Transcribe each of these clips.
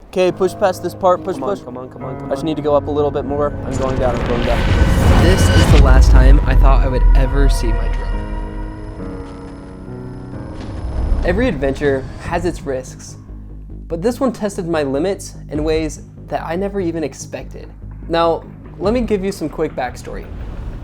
Okay, push past this part, push. Come on. I just need to go up a little bit more. I'm going down. This is the last time I thought I would ever see my drone. Every adventure has its risks, but this one tested my limits in ways that I never even expected. Now, let me give you some quick backstory.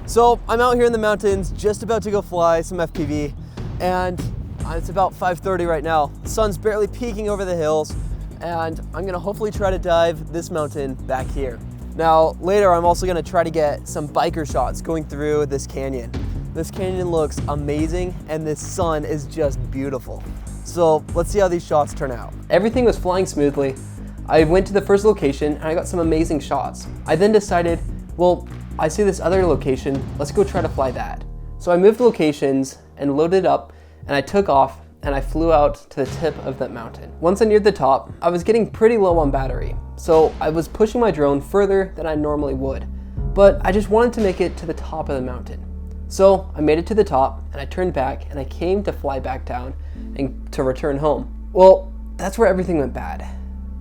So I'm out here in the mountains, just about to go fly some FPV, and it's about 5:30 right now. The sun's barely peeking over the hills, and I'm gonna hopefully try to dive this mountain back here. Now, later I'm also gonna try to get some biker shots going through this canyon. This canyon looks amazing, and this sun is just beautiful. So let's see how these shots turn out. Everything was flying smoothly. I went to the first location and I got some amazing shots. I then decided, well, I see this other location, let's go try to fly that. So I moved locations and loaded up, and I took off and I flew out to the tip of that mountain. Once I neared the top, I was getting pretty low on battery, so I was pushing my drone further than I normally would, but I just wanted to make it to the top of the mountain. So I made it to the top and I turned back and I came to fly back down and to return home. Well, that's where everything went bad,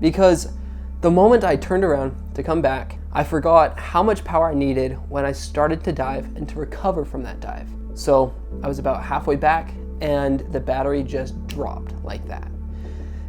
because the moment I turned around to come back, I forgot how much power I needed when I started to dive and to recover from that dive. So I was about halfway back and the battery just dropped like that.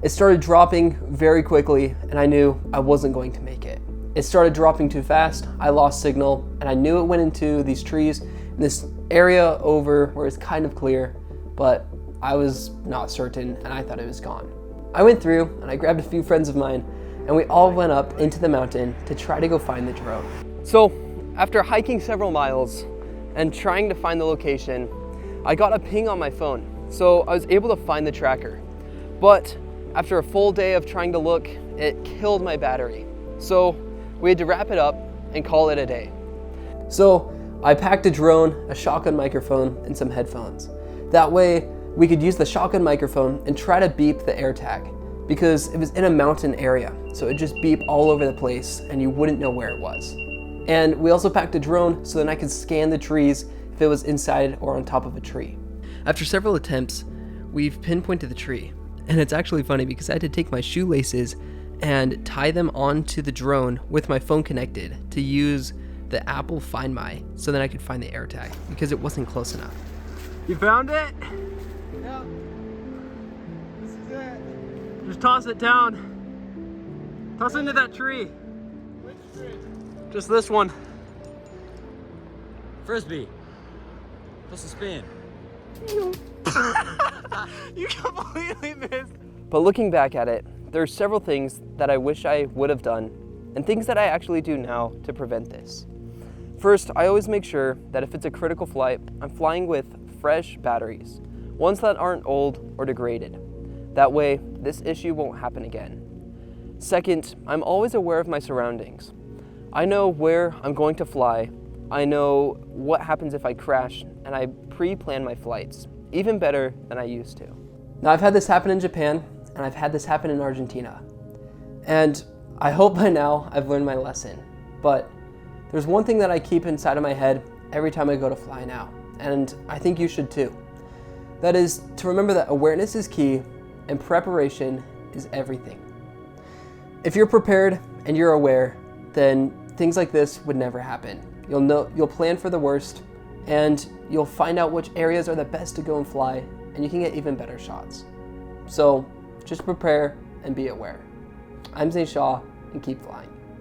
It started dropping very quickly and I knew I wasn't going to make it. It started dropping too fast, I lost signal, and I knew it went into these trees in this area over where it's kind of clear, but I was not certain and I thought it was gone. I went through and I grabbed a few friends of mine and we all went up into the mountain to try to go find the drone. So after hiking several miles and trying to find the location, I got a ping on my phone, so I was able to find the tracker. But after a full day of trying to look, it killed my battery. So we had to wrap it up and call it a day. So I packed a drone, a shotgun microphone, and some headphones. That way we could use the shotgun microphone and try to beep the AirTag, because it was in a mountain area, so it just beep all over the place and you wouldn't know where it was. And we also packed a drone so then I could scan the trees if it was inside or on top of a tree. After several attempts, we've pinpointed the tree. And it's actually funny because I had to take my shoelaces and tie them onto the drone with my phone connected to use the Apple Find My so then I could find the AirTag because it wasn't close enough. You found it? Yeah. This is it. Just toss it down. Toss it into that tree. Which tree? Just this one. Frisbee. What's the spin? You completely missed. But looking back at it, there are several things that I wish I would have done and things that I actually do now to prevent this. First, I always make sure that if it's a critical flight, I'm flying with fresh batteries, ones that aren't old or degraded. That way, this issue won't happen again. Second, I'm always aware of my surroundings. I know where I'm going to fly. I know what happens if I crash, and I pre-plan my flights, even better than I used to. Now, I've had this happen in Japan, and I've had this happen in Argentina. And I hope by now I've learned my lesson. But there's one thing that I keep inside of my head every time I go to fly now, and I think you should too. That is to remember that awareness is key, and preparation is everything. If you're prepared and you're aware, then things like this would never happen. You'll plan for the worst, and you'll find out which areas are the best to go and fly, and you can get even better shots. So just prepare and be aware. I'm Zane Shaw, and keep flying.